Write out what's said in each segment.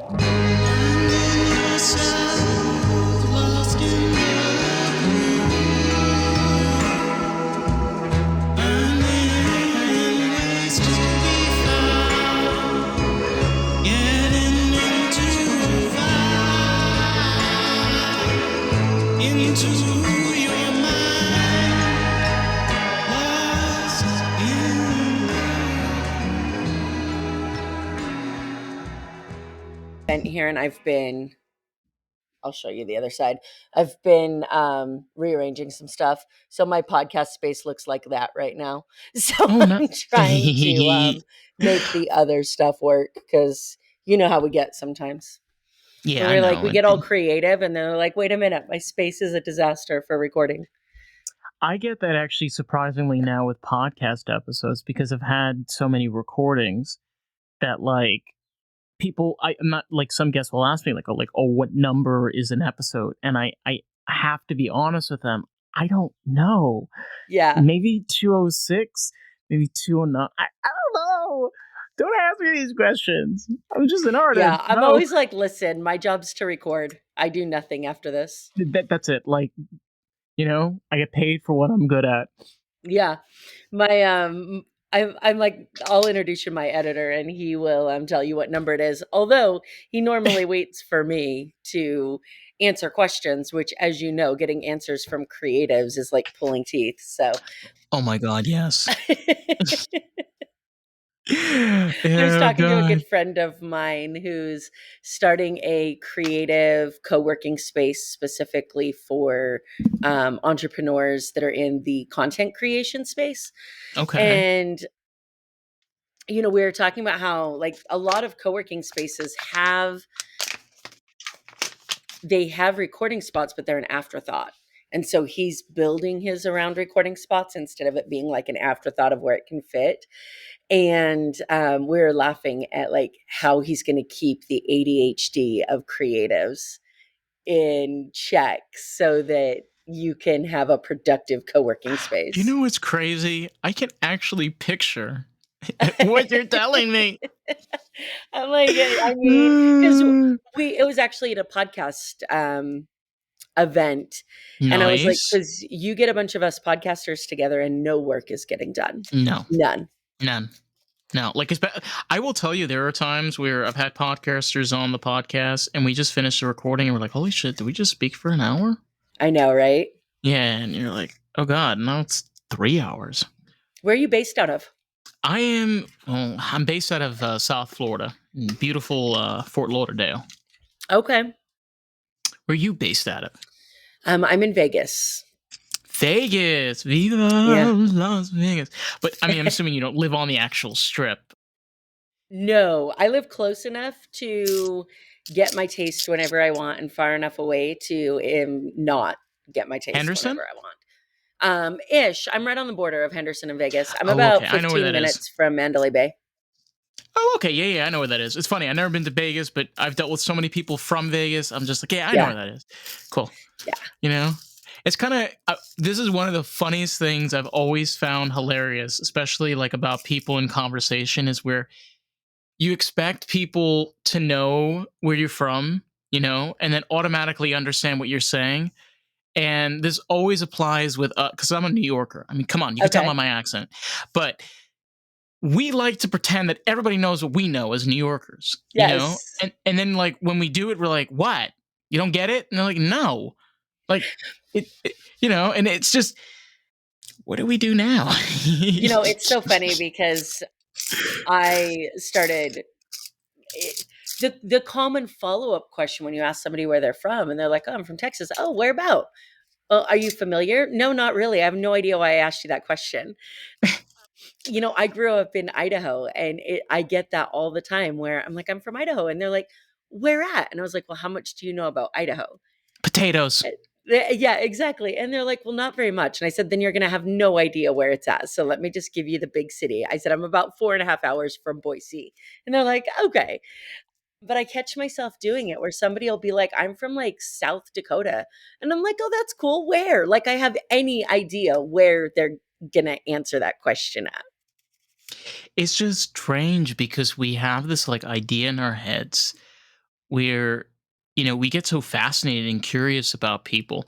Finding yourself lost in finding ways to be found, getting into your mind, lost in here, and I'll show you the other side. I've been rearranging some stuff. So my podcast space looks like that right now. So Oh no. I'm trying to make the other stuff work because you know how we get sometimes. Where Yeah, I we're like, we know. get all creative and they're like, wait a minute, my space is a disaster for recording. I get that actually surprisingly now with podcast episodes because I've had so many recordings that like I'm not like some guests will ask me oh, what number is an episode? And I have to be honest with them. I don't know. Yeah. Maybe 206, maybe 209. I don't know. Don't ask me these questions. I'm just an artist. Yeah. I'm No. always like, listen, my job's to record. I do nothing after this. That's it. Like, I get paid for what I'm good at. Yeah. My I'm like, I'll introduce you to my editor and he will tell you what number it is. Although he normally waits for me to answer questions, which, as you know, getting answers from creatives is like pulling teeth. So Oh my God, yes. I was talking to a good friend of mine who's starting a creative co-working space specifically for entrepreneurs that are in the content creation space. Okay. And we were talking about how like a lot of co-working spaces have recording spots, but they're an afterthought. And so he's building his around recording spots instead of it being like an afterthought of where it can fit. And we're laughing at like how he's going to keep the ADHD of creatives in check so that you can have a productive co-working space. You know what's crazy? I can actually picture what you're telling me. I'm like, I mean, because it was actually at a podcast event. Nice. And I was like, because you get a bunch of us podcasters together and no work is getting done. No. None. No, like I will tell you, there are times where I've had podcasters on the podcast and we just finished the recording and we're like, holy shit, did we just speak for an hour? I know, right? Yeah, and you're like, oh God, now it's 3 hours. Where are you based out of? I'm based out of South Florida, in beautiful Fort Lauderdale. Okay. Where are you based out of? I'm in Vegas. Vegas, Viva Las Vegas. But I mean, I'm assuming you don't live on the actual strip. No, I live close enough to get my taste whenever I want and far enough away to not get my taste Henderson? whenever I want. Ish. I'm right on the border of Henderson and Vegas. I'm about 15 minutes from Mandalay Bay. Oh, okay. Yeah, I know where that is. It's funny. I've never been to Vegas, but I've dealt with so many people from Vegas. I'm just like, I know where that is. Cool. Yeah. It's kind of, this is one of the funniest things I've always found hilarious, especially like about people in conversation, is where you expect people to know where you're from, and then automatically understand what you're saying. And this always applies with, because I'm a New Yorker. I mean, come on, you can tell by my accent. But we like to pretend that everybody knows what we know as New Yorkers, And then like when we do it, we're like, what? You don't get it? And they're like, no. Like, and it's just, what do we do now? It's so funny because I started the common follow-up question when you ask somebody where they're from and they're like, oh, I'm from Texas. Oh, where about? Well, are you familiar? No, not really. I have no idea why I asked you that question. I grew up in Idaho and I get that all the time where I'm like, I'm from Idaho. And they're like, where at? And I was like, well, how much do you know about Idaho? Potatoes. Yeah, exactly. And they're like, well, not very much. And I said, then you're going to have no idea where it's at. So let me just give you the big city. I said, I'm about 4.5 hours from Boise. And they're like, okay. But I catch myself doing it where somebody will be like, I'm from like South Dakota. And I'm like, oh, that's cool. Where? Like I have any idea where they're going to answer that question at. It's just strange because we have this like idea in our heads where we get so fascinated and curious about people,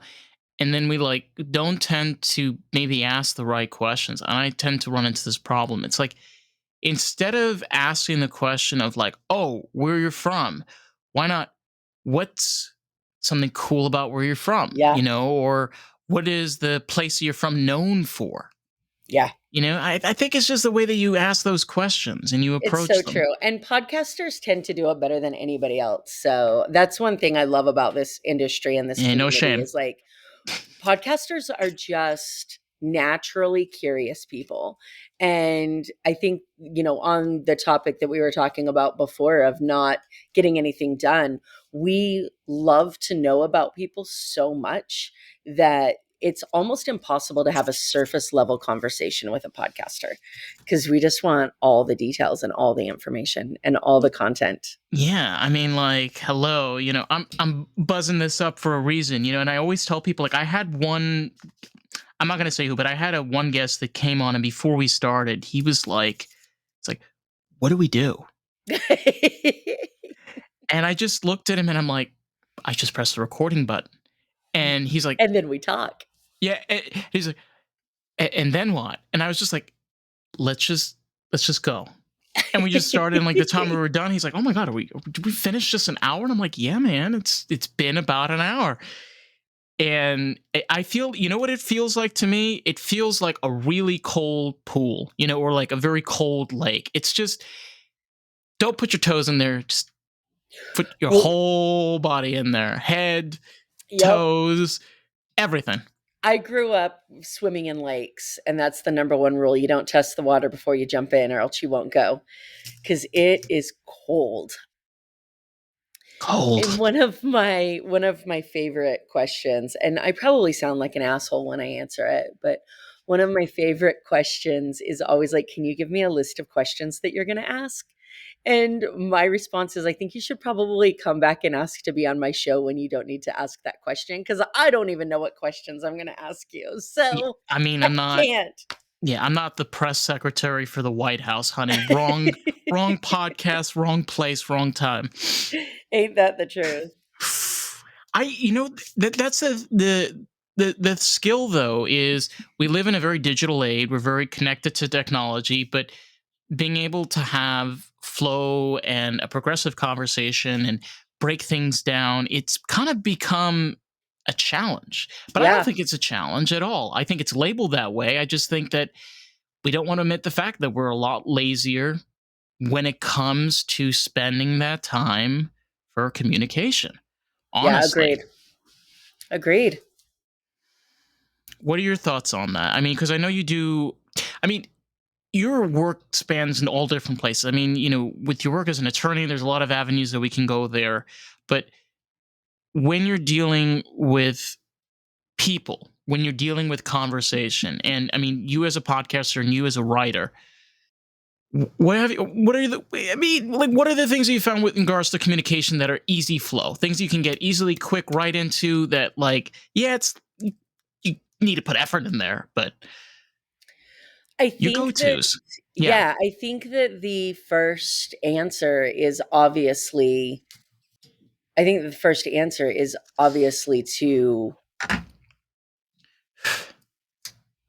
and then we like don't tend to maybe ask the right questions. And I tend to run into this problem. It's like, instead of asking the question of like, oh, where you're from, why not, what's something cool about where you're from, Yeah. or what is the place you're from known for? Yeah. I think it's just the way that you ask those questions and you It's approach so them. true. And podcasters tend to do it better than anybody else. So that's one thing I love about this industry and this And no community shame. is like podcasters are just naturally curious people. And I think, on the topic that we were talking about before of not getting anything done, we love to know about people so much that it's almost impossible to have a surface level conversation with a podcaster because we just want all the details and all the information and all the content. Yeah, I mean, like, hello, I'm buzzing this up for a reason, and I always tell people, like, I had one, I'm not gonna say who, but I had a one guest that came on, and before we started, he was like, it's like, what do we do? And I just looked at him and I'm like, I just pressed the recording button. And he's like, And then we talk. yeah. He's like, and then what? And I was just like, let's just go. And we just started. And like the time we were done, he's like, oh my God, did we finish just an hour? And I'm like, yeah, man, it's been about an hour. And I feel, what it feels like to me? It feels like a really cold pool, or like a very cold lake. It's just, don't put your toes in there. Just put your Well, whole body in there. Head, yep. toes, everything. I grew up swimming in lakes, and that's the number one rule. You don't test the water before you jump in, or else you won't go because it is cold. Cold. And one of my favorite questions, and I probably sound like an asshole when I answer it, but one of my favorite questions is always like, "Can you give me a list of questions that you're going to ask?" And my response is, I think you should probably come back and ask to be on my show when you don't need to ask that question because I don't even know what questions I'm going to ask you. So I mean, I can't. I'm not the press secretary for the White House, honey. Wrong podcast, wrong place, wrong time. Ain't that the truth? That's the skill though, is we live in a very digital age. We're very connected to technology, but being able to have flow and a progressive conversation and break things down, it's kind of become a challenge. But I don't Yeah. think it's a challenge at all. I think it's labeled that way. I just think that we don't want to admit the fact that we're a lot lazier when it comes to spending that time for communication. Yeah. Honestly. Agreed. Agreed. What are your thoughts on that? I mean, because I know you do. I mean, your work spans in all different places. I mean, with your work as an attorney, there's a lot of avenues that we can go there. But when you're dealing with people, when you're dealing with conversation, and I mean, you as a podcaster and you as a writer, what have you, what are the, I mean, like, what are the things that you found with regards to communication that are easy flow, things you can get easily, quick, right into that, like, yeah, you need to put effort in there, but I your think that, go-tos. Yeah. yeah, I think that the first answer is obviously, I think the first answer is obviously to,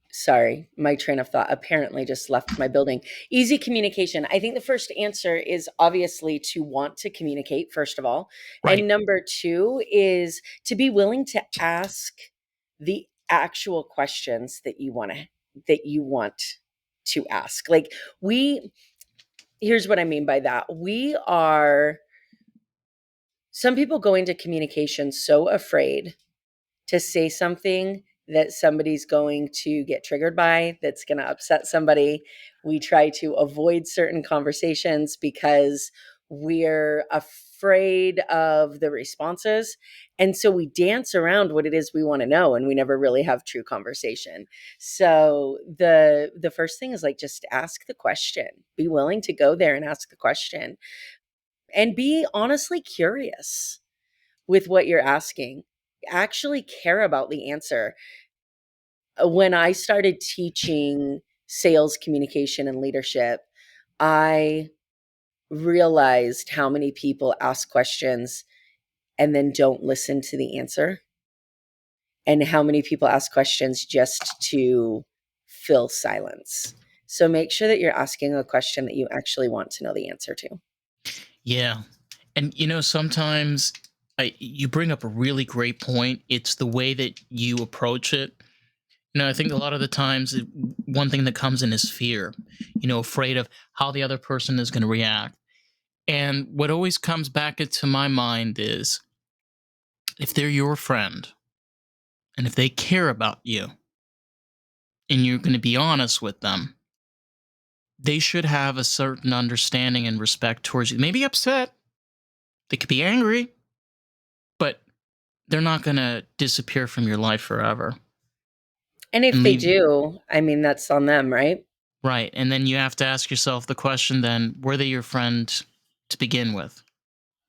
sorry, my train of thought apparently just left my building. Easy communication. I think the first answer is obviously to want to communicate, first of all. Right. And number two is to be willing to ask the actual questions that you want to ask. Like here's what I mean by that. Some people go into communication so afraid to say something that somebody's going to get triggered by, that's going to upset somebody. We try to avoid certain conversations because we're afraid of the responses. And so we dance around what it is we want to know, and we never really have true conversation. So the first thing is like, just ask the question. Be willing to go there and ask the question, and be honestly curious with what you're asking. Actually care about the answer. When I started teaching sales communication and leadership, I realized how many people ask questions and then don't listen to the answer, and how many people ask questions just to fill silence. So make sure that you're asking a question that you actually want to know the answer to. Yeah. And sometimes you bring up a really great point. It's the way that you approach it. I think a lot of the times one thing that comes in is fear, afraid of how the other person is going to react. And what always comes back into my mind is if they're your friend and if they care about you and you're going to be honest with them, they should have a certain understanding and respect towards you. Maybe upset, they could be angry, but they're not going to disappear from your life forever And if and they leave. do, I mean, that's on them, right? Right. And then you have to ask yourself the question then, were they your friend to begin with?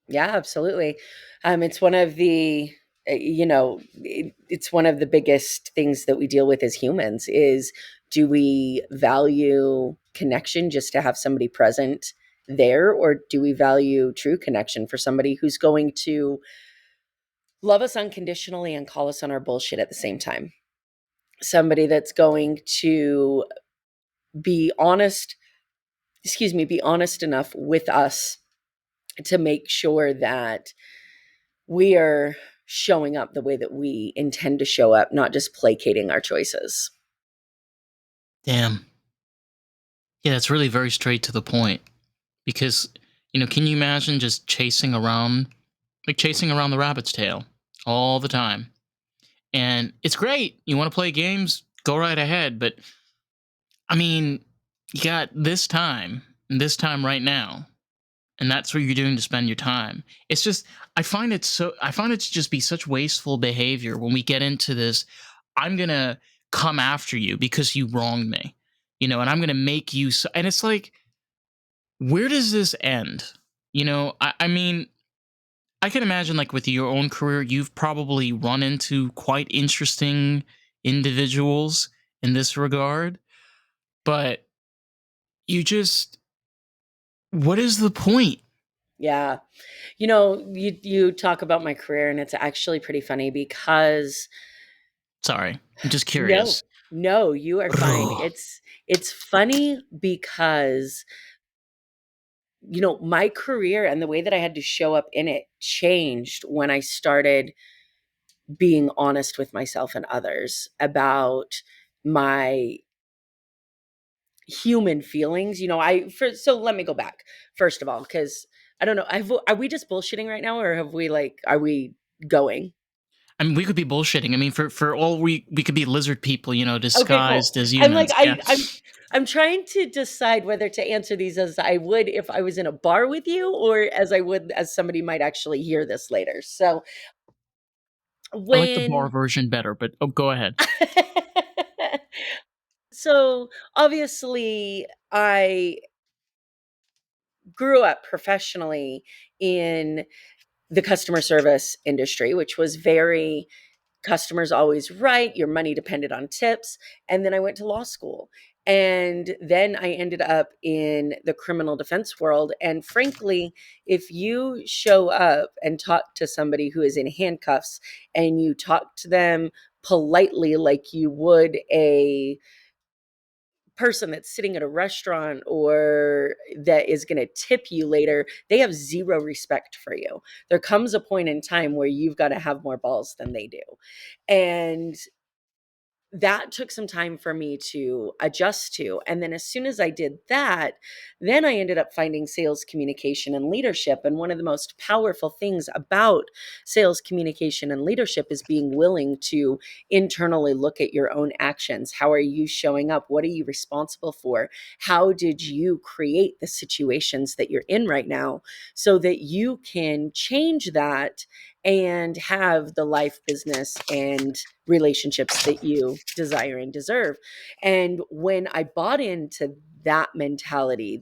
Yeah, absolutely. It's one of the, it's one of the biggest things that we deal with as humans is, do we value connection just to have somebody present there, or do we value true connection for somebody who's going to love us unconditionally and call us on our bullshit at the same time? Somebody that's going to be honest, be honest enough with us to make sure that we are showing up the way that we intend to show up, not just placating our choices. Damn. Yeah, it's really very straight to the point. Because, can you imagine just chasing around the rabbit's tail all the time? And it's great. You want to play games? Go right ahead. But, I mean, you got this time and this time right now. And that's what you're doing to spend your time. It's just, I find it to just be such wasteful behavior when we get into this. I'm going to come after you because you wronged me, and I'm going to make you. So, and it's like, where does this end? I mean, I can imagine like with your own career, you've probably run into quite interesting individuals in this regard, but you just, what is the point? Yeah. You talk about my career, and it's actually pretty funny because Sorry, I'm just no, curious. no, you are fine. It's funny because my career and the way that I had to show up in it changed when I started being honest with myself and others about my human feelings. So let me go back first of all, because I don't know, are we just bullshitting right now, or are we going? I mean, we could be bullshitting. I mean, for all we could be lizard people, Okay, cool. disguised as I'm like, humans. Yeah. I'm trying to decide whether to answer these as I would if I was in a bar with you, or as I would as somebody might actually hear this later. So I like the bar when version better, but go ahead. so obviously I grew up professionally in the customer service industry, which was very customers always right, your money depended on tips. And then I went to law school. And then I ended up in the criminal defense world. And frankly, if you show up and talk to somebody who is in handcuffs and you talk to them politely like you would a person that's sitting at a restaurant or that is going to tip you later, they have zero respect for you. There comes a point in time where you've got to have more balls than they do. And that took some time for me to adjust to. And then as soon as I did that, then I ended up finding sales communication and leadership. And one of the most powerful things about sales communication and leadership is being willing to internally look at your own actions. How are you showing up? What are you responsible for? How did you create the situations that you're in right now so that you can change that and have the life, business, and relationships that you desire and deserve? And when I bought into that mentality,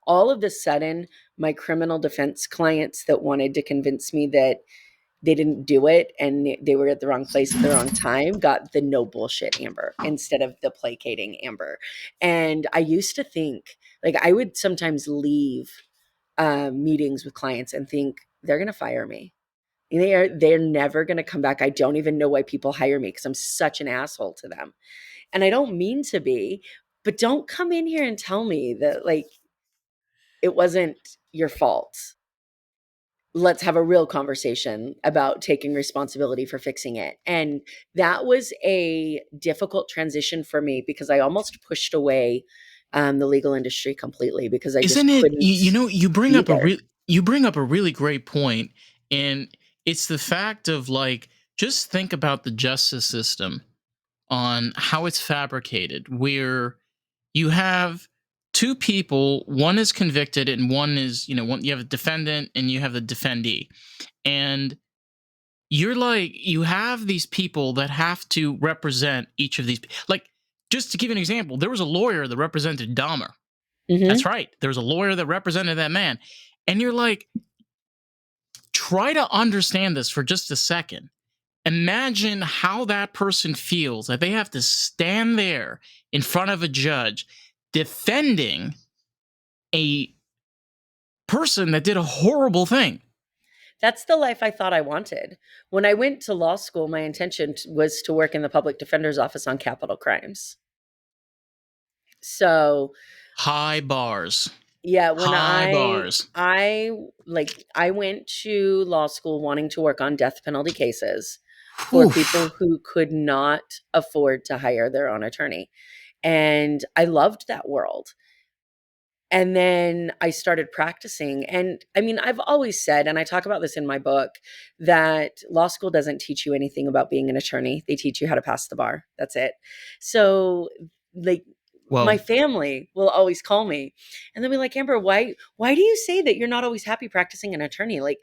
all of a sudden, my criminal defense clients that wanted to convince me that they didn't do it and they were at the wrong place at the wrong time got the no bullshit Amber instead of the placating Amber. And I used to think, like, I would sometimes leave meetings with clients and think they're going to fire me. They're never going to come back. I don't even know why people hire me because I'm such an asshole to them. And I don't mean to be, but don't come in here and tell me that like it wasn't your fault. Let's have a real conversation about taking responsibility for fixing it. And that was a difficult transition for me because I almost pushed away the legal industry completely because I just Isn't it? You couldn't know, be there. you bring up a really great point, and it's the fact of like just think about the justice system on how it's fabricated, where you have two people, one is convicted and one is, one you have a defendant and you have the defendee. And you're like, you have these people that have to represent each of these. Like, just to give you an example, there was a lawyer that represented Dahmer. That's Hmm. right. There was a lawyer that represented that man. And you're like, try to understand this for just a second. Imagine how that person feels that they have to stand there in front of a judge defending a person that did a horrible thing. That's the life I thought I wanted. When I went to law school, my intention was to work in the public defender's office on capital crimes. So, High bars. yeah, when High bars. I went to law school wanting to work on death penalty cases for Oof. people who could not afford to hire their own attorney. And I loved that world. And then I started practicing. And I mean, I've always said, and I talk about this in my book, that law school doesn't teach you anything about being an attorney. They teach you how to pass the bar. That's it. So, like, my Whoa. family will always call me and they'll be like, Amber, why do you say that you're not always happy practicing an attorney? Like,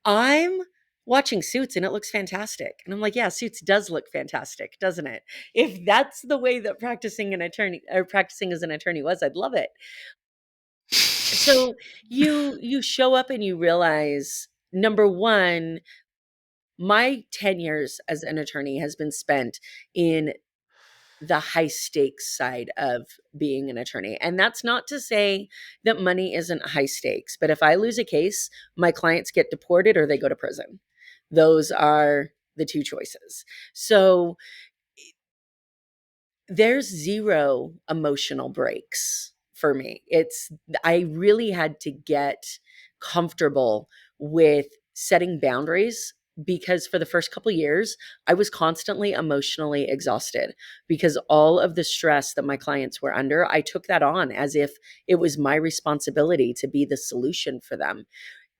I'm watching Suits and it looks fantastic. And I'm like, yeah, Suits does look fantastic, doesn't it? If that's the way that practicing as an attorney was, I'd love it. So you show up and you realize, number one, my 10 years as an attorney has been spent in the high stakes side of being an attorney. And that's not to say that money isn't high stakes, but if I lose a case, my clients get deported or they go to prison. Those are the two choices. So there's zero emotional breaks for me. I really had to get comfortable with setting boundaries because for the first couple years, I was constantly emotionally exhausted because all of the stress that my clients were under, I took that on as if it was my responsibility to be the solution for them.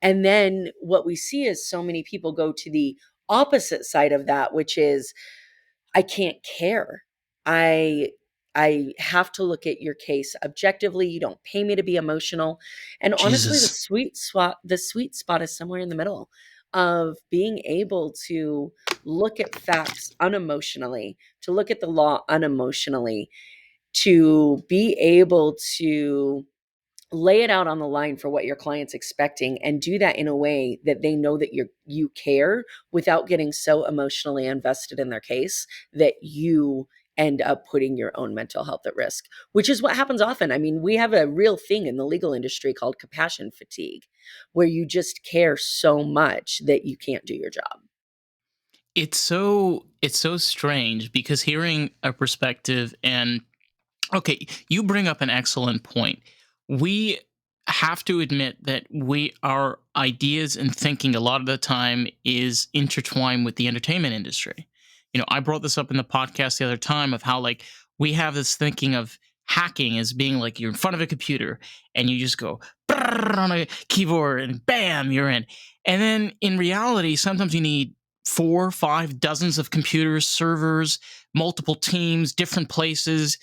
And then what we see is so many people go to the opposite side of that, which is I can't care. I I have to look at your case objectively. You don't pay me to be emotional. And honestly, Jesus. the sweet spot is somewhere in the middle of being able to look at facts unemotionally, to look at the law unemotionally, to be able to lay it out on the line for what your client's expecting and do that in a way that they know that you care without getting so emotionally invested in their case that you end up putting your own mental health at risk, which is what happens often. I mean, we have a real thing in the legal industry called compassion fatigue, where you just care so much that you can't do your job. It's so strange because hearing a perspective and okay, you bring up an excellent point. We have to admit that our ideas and thinking a lot of the time is intertwined with the entertainment industry. I brought this up in the podcast the other time of how like we have this thinking of hacking as being like you're in front of a computer and you just go "Brrr" on a keyboard and bam, you're in. And then in reality, sometimes you need four, five dozens of computers, servers, multiple teams, different places,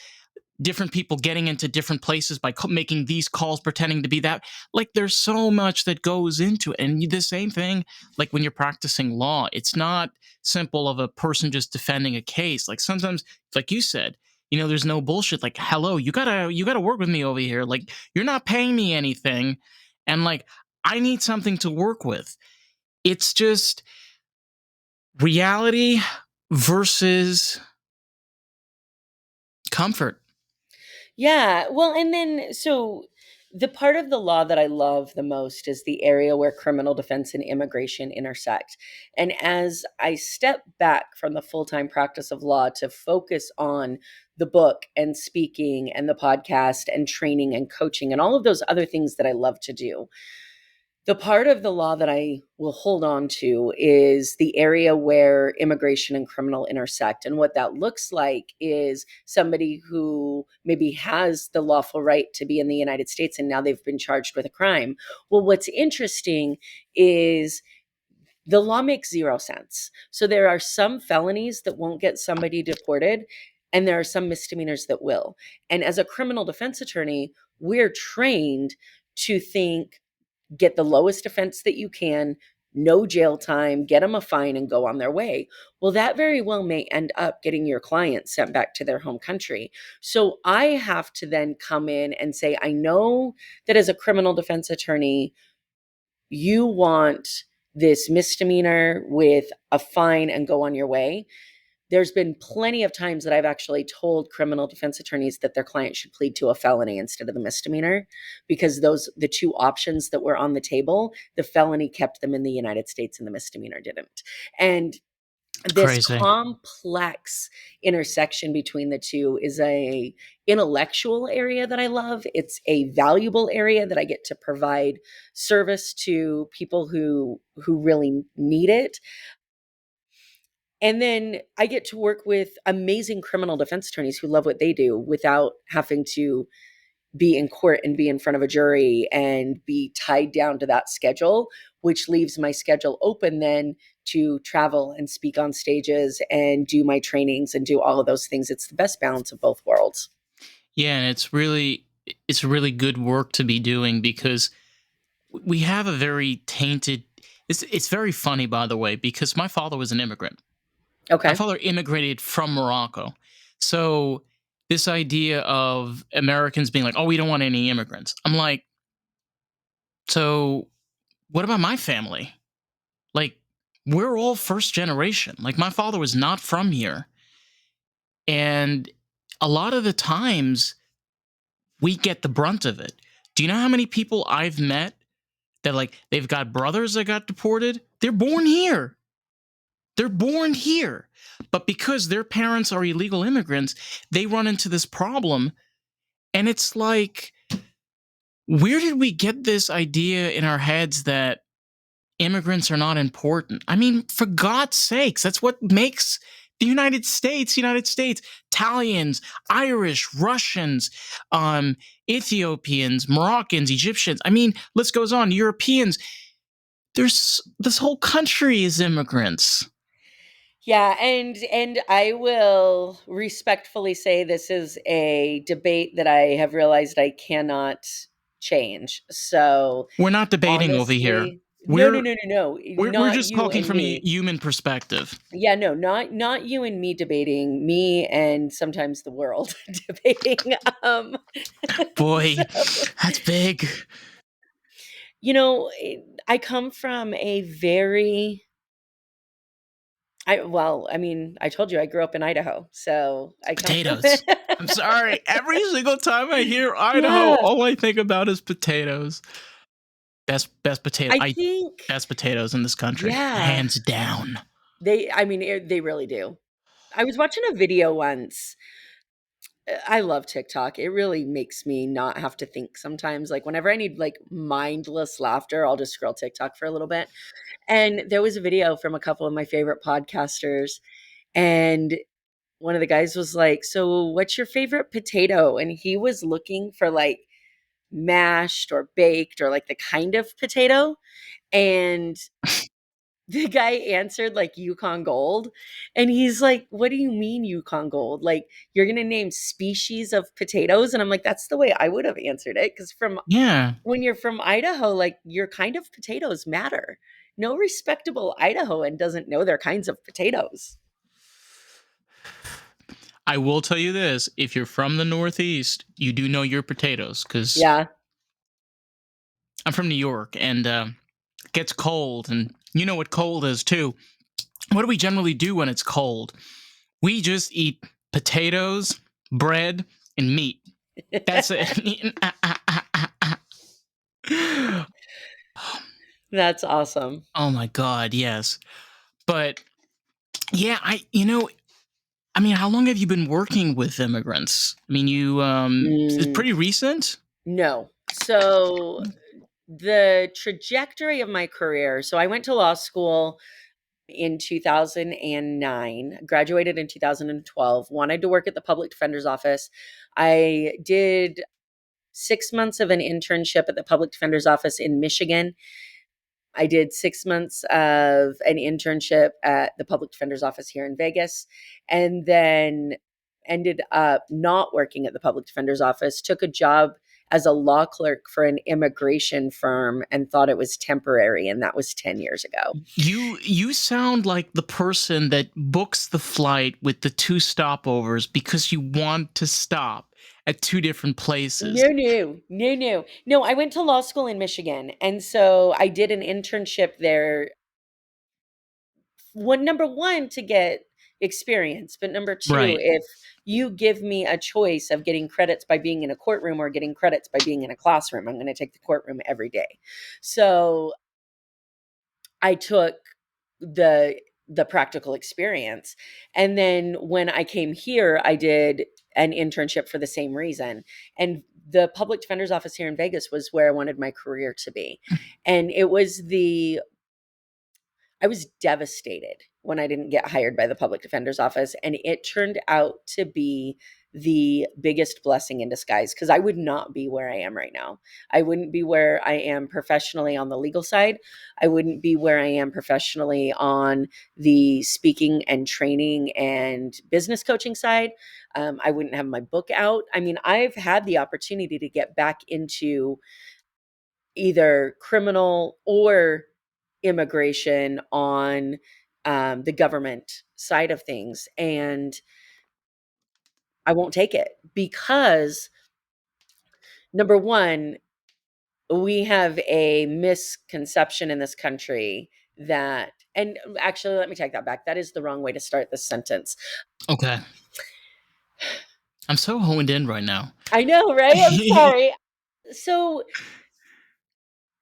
different people getting into different places by making these calls pretending to be that. Like there's so much that goes into it, and the same thing like when you're practicing law, it's not simple of a person just defending a case. Like sometimes, like you said, there's no bullshit. Like hello, you gotta work with me over here. Like you're not paying me anything, and like I need something to work with. It's just reality versus comfort. Yeah. Well, and then so The part of the law that I love the most is the area where criminal defense and immigration intersect. And as I step back from the full-time practice of law to focus on the book and speaking and the podcast and training and coaching and all of those other things that I love to do, the part of the law that I will hold on to is the area where immigration and criminal intersect. And what that looks like is somebody who maybe has the lawful right to be in the United States and now they've been charged with a crime. Well, what's interesting is the law makes zero sense. So there are some felonies that won't get somebody deported, and there are some misdemeanors that will. And as a criminal defense attorney, we're trained to think, get the lowest offense that you can, no jail time, get them a fine and go on their way. Well, that very well may end up getting your client sent back to their home country. So I have to then come in and say, I know that as a criminal defense attorney, you want this misdemeanor with a fine and go on your way. There's been plenty of times that I've actually told criminal defense attorneys that their client should plead to a felony instead of the misdemeanor, because the two options that were on the table, the felony kept them in the United States and the misdemeanor didn't. And this Crazy. complex intersection between the two is a intellectual area that I love. It's a valuable area that I get to provide service to people who really need it. And then I get to work with amazing criminal defense attorneys who love what they do without having to be in court and be in front of a jury and be tied down to that schedule, which leaves my schedule open then to travel and speak on stages and do my trainings and do all of those things. It's the best balance of both worlds. Yeah, and it's really good work to be doing, because we have a very tainted. It's very funny, by the way, because my father was an immigrant. My Okay. father immigrated from Morocco. So this idea of Americans being like, oh, we don't want any immigrants. I'm like, so what about my family? Like, we're all first generation. Like, my father was not from here. And a lot of the times we get the brunt of it. Do you know how many people I've met that, like, they've got brothers that got deported? They're born here. They're born here. But because their parents are illegal immigrants, they run into this problem. And it's like, where did we get this idea in our heads that immigrants are not important? I mean, for God's sakes, that's what makes the United States, United States. Italians, Irish, Russians, Ethiopians, Moroccans, Egyptians. I mean, list goes on. Europeans. There's this whole country is immigrants. Yeah, and I will respectfully say this is a debate that I have realized I cannot change. So We're not debating over here. honestly, no, no, We're no, no, no, we're not just you talking and from a me. human perspective. Yeah, no, not you and me debating, me and sometimes the world debating. So, Boy, that's big. I come from a very I mean, I told you I grew up in Idaho, so I come from Potatoes. I'm sorry. Every single time I hear Idaho, Yeah, all I think about is potatoes. Best potato. I think Best potatoes in this country, yeah, hands down. I mean, they really do. I was watching a video once. I love TikTok. It really makes me not have to think sometimes. Like whenever I need like mindless laughter, I'll just scroll TikTok for a little bit. And there was a video from a couple of my favorite podcasters, and one of the guys was like, "So, what's your favorite potato?" And he was looking for like mashed or baked or like the kind of potato. And the guy answered like Yukon Gold. And he's like, "What do you mean Yukon Gold? Like, you're going to name species of potatoes?" And I'm like, "That's the way I would have answered it. Because Yeah. when you're from Idaho, like, your kind of potatoes matter. No respectable Idahoan doesn't know their kinds of potatoes." I will tell you this: if you're from the Northeast, you do know your potatoes, because Yeah. I'm from New York, and it gets cold, and you know what cold is too. What do we generally do when it's cold? We just eat potatoes, bread, and meat. That's it. That's awesome. Oh my god, yes. But yeah, I mean, how long have you been working with immigrants? I mean, it's Mm, pretty recent? no. So the trajectory of my career, so I went to law school in 2009, graduated in 2012, wanted to work at the public defender's office. I did 6 months of an internship at the public defender's office in Michigan. I did 6 months of an internship at the public defender's office here in Vegas, and then ended up not working at the public defender's office, took a job as a law clerk for an immigration firm and thought it was temporary. And that was 10 years ago. You sound like the person that books the flight with the two stopovers because you want to stop at two different places. No, no, no, no. No, I went to law school in Michigan. And so I did an internship there. Number one, to get experience. But number two, Right. if you give me a choice of getting credits by being in a courtroom or getting credits by being in a classroom, I'm going to take the courtroom every day. So I took the practical experience. And then when I came here, I did an internship for the same reason. And the public defender's office here in Vegas was where I wanted my career to be. And I was devastated when I didn't get hired by the public defender's office. And it turned out to be the biggest blessing in disguise, because I would not be where I am right now. I wouldn't be where I am professionally on the legal side. I wouldn't be where I am professionally on the speaking and training and business coaching side. I wouldn't have my book out. I mean, I've had the opportunity to get back into either criminal or immigration on the government side of things. And I won't take it because, number one, we have a misconception in this country that, and actually, let me take that back. That is the wrong way to start this sentence. Okay. I'm so honed in right now. I know, right? I'm sorry. So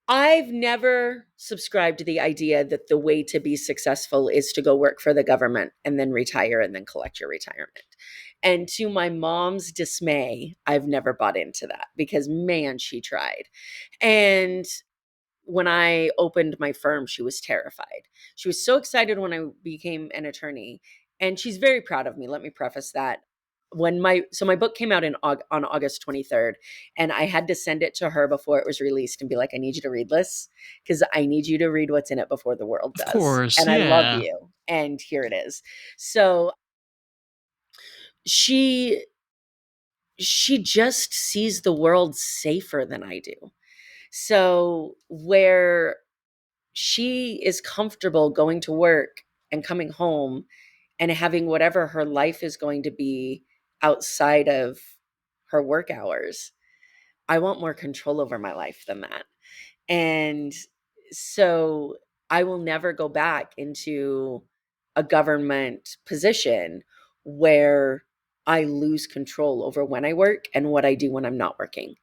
I've never subscribed to the idea that the way to be successful is to go work for the government and then retire and then collect your retirement. And to my mom's dismay, I've never bought into that because, man, she tried. And when I opened my firm, she was terrified. She was so excited when I became an attorney, and she's very proud of me. Let me preface that. My book came out on August 23rd, and I had to send it to her before it was released and be like, I need you to read this because I need you to read what's in it before the world Of does. course, And I love yeah. you. And here it is. So she she just sees the world safer than I do. So where she is comfortable going to work and coming home and having whatever her life is going to be outside of her work hours, I want more control over my life than that. And so I will never go back into a government position where I lose control over when I work and what I do when I'm not working.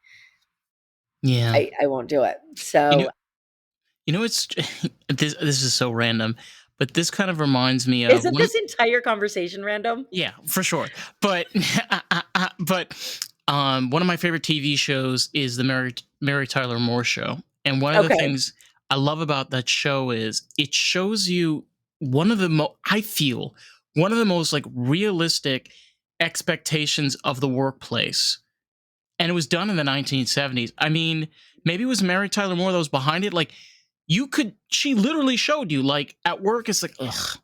Yeah. I won't do it. You know, So it's this is so random, but this kind of reminds me of isn't one. this entire conversation random? Yeah, for sure. But one of my favorite TV shows is the Mary Tyler Moore Show, and one of the Okay. things I love about that show is it shows you one of the I feel one of the most like realistic expectations of the workplace, and it was done in the 1970s. I mean, maybe it was Mary Tyler Moore that was behind it. Like she literally showed you like at work, it's like ugh.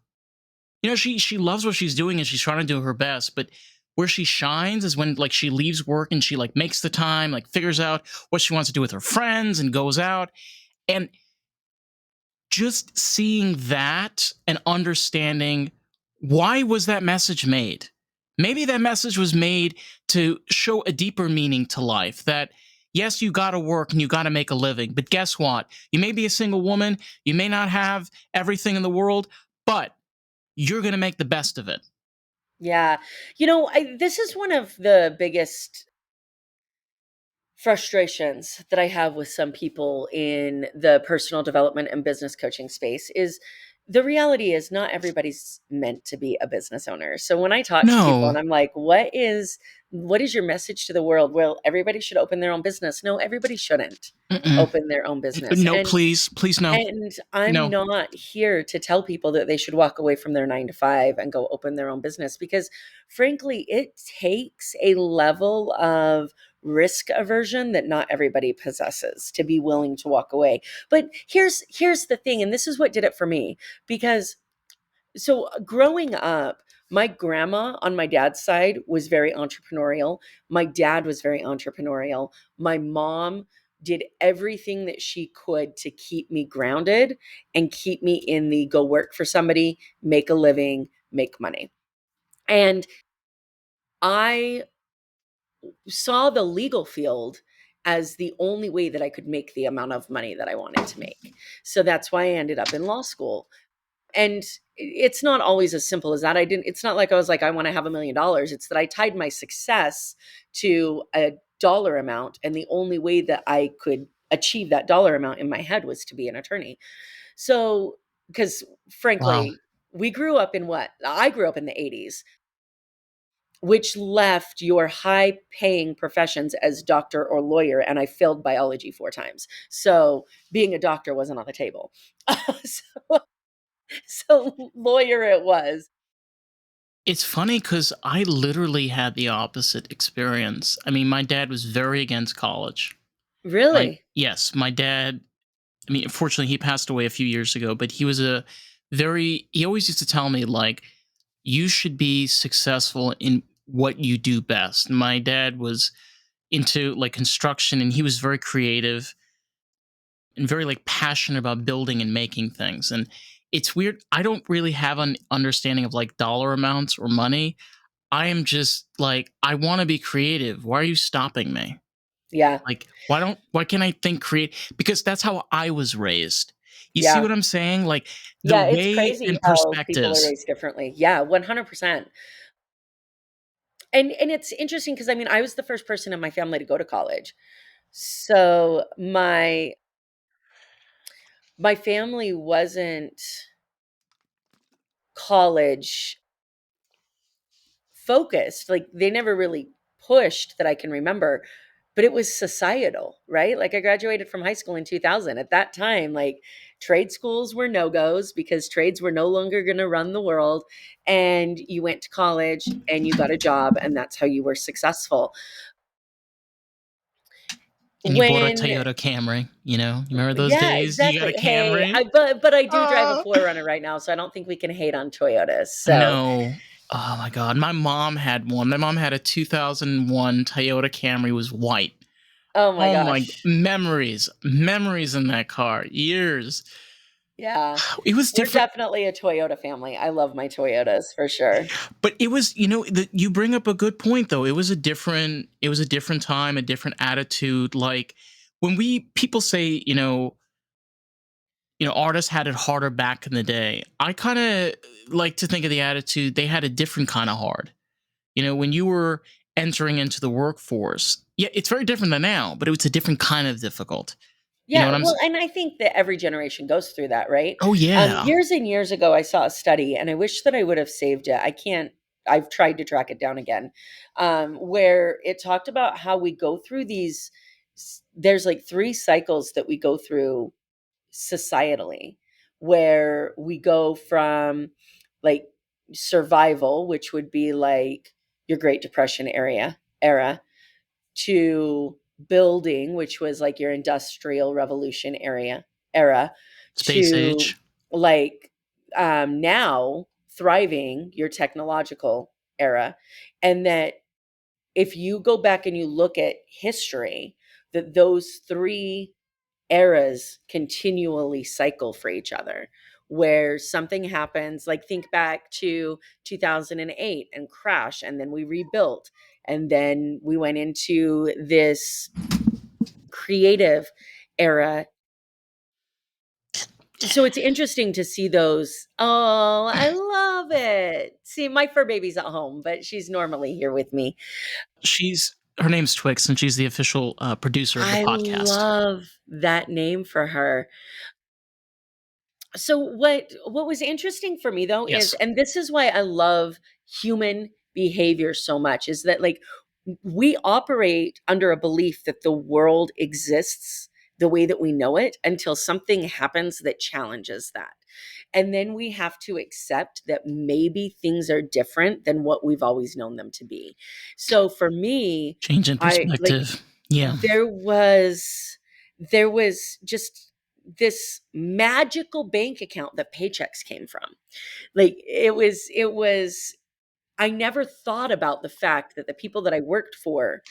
She loves what she's doing and she's trying to do her best, but where she shines is when like she leaves work and she like makes the time, like figures out what she wants to do with her friends and goes out. And just seeing that and understanding why was that message made? Maybe that message was made to show a deeper meaning to life that yes, you got to work and you got to make a living, but guess what? You may be a single woman, you may not have everything in the world, but you're going to make the best of it. Yeah. This is one of the biggest frustrations that I have with some people in the personal development and business coaching space is the reality is not everybody's meant to be a business owner. So when I talk to people and No. I'm like, what is your message to the world? Well, everybody should open their own business. No, everybody shouldn't Mm-mm. open their own business. No, And please, please, no, and I'm no. not here to tell people that they should walk away from their 9 to 5 and go open their own business because, frankly, it takes a level of risk aversion that not everybody possesses to be willing to walk away. But here's the thing, and this is what did it for me because growing up, my grandma on my dad's side was very entrepreneurial. My dad was very entrepreneurial. My mom did everything that she could to keep me grounded and keep me in the go work for somebody, make a living, make money. And I saw the legal field as the only way that I could make the amount of money that I wanted to make. So that's why I ended up in law school. And it's not always as simple as that. It's not like I was like, I want to have $1 million. It's that I tied my success to a dollar amount. And the only way that I could achieve that dollar amount in my head was to be an attorney. So, because Wow. frankly, we grew up in what I grew up in the 80s, which left your high paying professions as doctor or lawyer. And I failed biology 4 times. So being a doctor wasn't on the table. so, so lawyer it was. It's funny because I literally had the opposite experience. I mean, my dad was very against college. Really? Yes, my dad, I mean, unfortunately, he passed away a few years ago, but he always used to tell me, like, you should be successful in what you do best. My dad was into like construction and he was very creative and very like passionate about building and making things. And it's weird. I don't really have an understanding of like dollar amounts or money. I am just like, I want to be creative. Why are you stopping me? Yeah. Like, why can't I think create? Because that's how I was raised. You see Yeah. what I'm saying? Like the Yeah, it's way crazy and how people are perspectives. raised differently. Yeah, 100%. And it's interesting because I mean, I was the first person in my family to go to college. So my family wasn't college focused. Like they never really pushed that I can remember, but it was societal, right? Like I graduated from high school in 2000. At that time, like trade schools were no-goes because trades were no longer going to run the world, and you went to college and you got a job and that's how you were successful. And you bought a When Toyota Camry, you know? You remember those Yeah, days? You got a exactly. Hey, Camry? but I do drive a Uh, 4Runner right now, so I don't think we can hate on Toyotas. So, no. Oh my god. My mom had one. My mom had a 2001 Toyota Camry, was white. oh my Oh my gosh. memories. Memories in that car. Years. Yeah. It was We're different. definitely a Toyota family. I love my Toyotas for sure. But it was, you bring up a good point though. It was a different time, a different attitude. Like when we people say, artists had it harder back in the day. I kind of like to think of the attitude they had a different kind of hard. When you were entering into the workforce, yeah, it's very different than now, but it was a different kind of difficult. You know Yeah, what I'm well, saying? and I think that every generation goes through that, right? Oh yeah, Years and years ago, I saw a study, and I wish that I would have saved it. I can't. I've tried to track it down again, where it talked about how we go through these. There's like 3 cycles that we go through societally, where we go from like survival, which would be like your Great Depression era, to building, which was like your industrial revolution era, space to age. like now thriving, your technological era. And that if you go back and you look at history, that those 3 eras continually cycle for each other, where something happens, like think back to 2008 and crash, and then we rebuilt, and then we went into this creative era. So it's interesting to see those. Oh, I love it. See, my fur baby's at home, but she's normally here with me. She's her name's Twix, and she's the official producer of the I podcast. love that name for her. So what was interesting for me though is, Yes, and this is why I love human behavior so much, is that like we operate under a belief that the world exists the way that we know it until something happens that challenges that. And then we have to accept that maybe things are different than what we've always known them to be. So for me, change in I like perspective. Yeah. there was just this magical bank account that paychecks came from. Like it was I never thought about the fact that the people that I worked for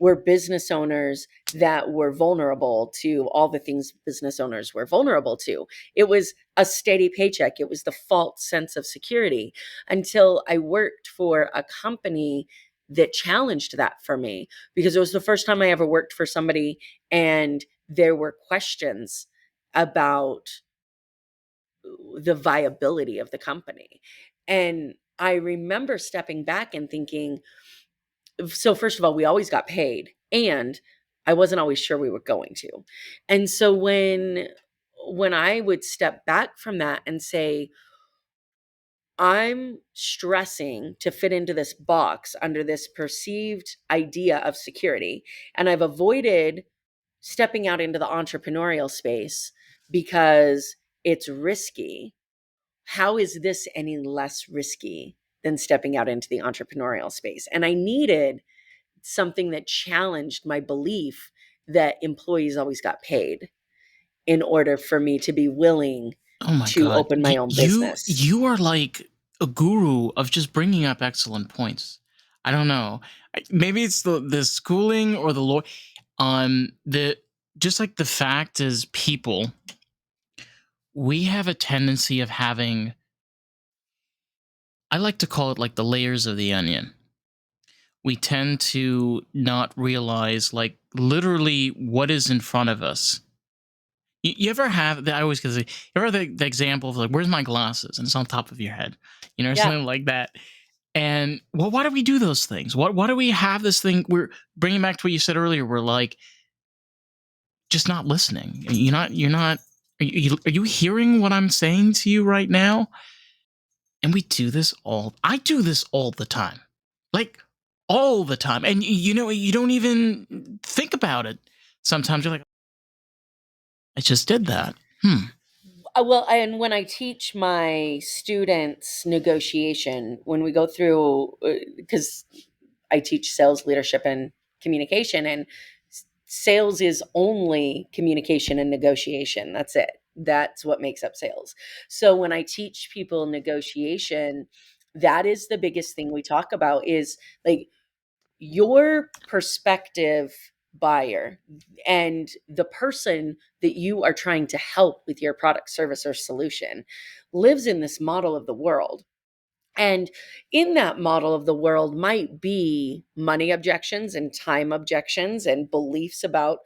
were business owners that were vulnerable to all the things business owners were vulnerable to. It was a steady paycheck. It was the false sense of security until I worked for a company that challenged that for me, because it was the first time I ever worked for somebody and there were questions about the viability of the company. And I remember stepping back and thinking, so first of all, we always got paid, and I wasn't always sure we were going to. And so when I would step back from that and say, I'm stressing to fit into this box under this perceived idea of security, and I've avoided stepping out into the entrepreneurial space because it's risky. How is this any less risky than stepping out into the entrepreneurial space? And I needed something that challenged my belief that employees always got paid in order for me to be willing Oh my to god, open my own you business. you are like a guru of just bringing up excellent points. I don't know. Maybe it's the schooling or the law. The just like the fact is, people, we have a tendency of having. I like to call it like the layers of the onion. We tend to not realize like literally what is in front of us. You ever have I always get you ever have the example of like, where's my glasses, and it's on top of your head, Yeah. something like that. And well, why do we do those things? Why do we have this thing? We're bringing back to what you said earlier. We're like just not listening. You're not. Are you hearing what I'm saying to you right now? And we do this all. I do this all the time, like all the time. And you don't even think about it. Sometimes you're like, I just did that. Well, and when I teach my students negotiation, when we go through, because I teach sales, leadership, and communication, and sales is only communication and negotiation. That's it. That's what makes up sales. So when I teach people negotiation, that is the biggest thing we talk about is like your perspective buyer and the person that you are trying to help with your product, service, or solution lives in this model of the world. And in that model of the world might be money objections and time objections and beliefs about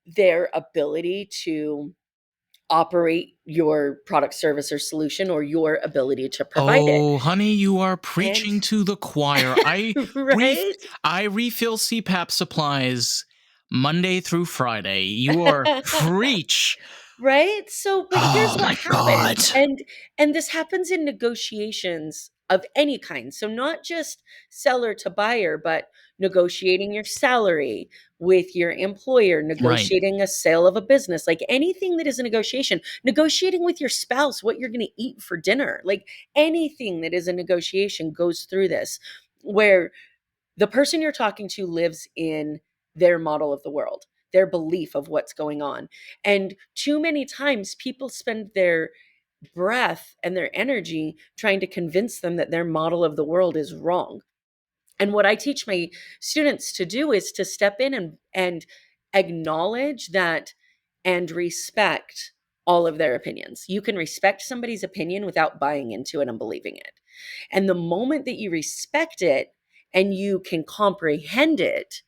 their ability to operate your product, service, or solution, or your ability to provide it. Oh, honey, you are And preaching to the choir. Ref- right? I refill CPAP supplies Monday through Friday. You are preach. Right? So, but here's Oh what my god. happens, and this happens in negotiations of any kind. So not just seller to buyer, but negotiating your salary with your employer, Right. negotiating a sale of a business, like anything that is a negotiation, negotiating with your spouse what you're going to eat for dinner. Like anything that is a negotiation goes through this, where the person you're talking to lives in their model of the world, their belief of what's going on. And too many times people spend their breath and their energy trying to convince them that their model of the world is wrong. And what I teach my students to do is to step in and acknowledge that and respect all of their opinions. You can respect somebody's opinion without buying into it and believing it. And the moment that you respect it and you can comprehend it,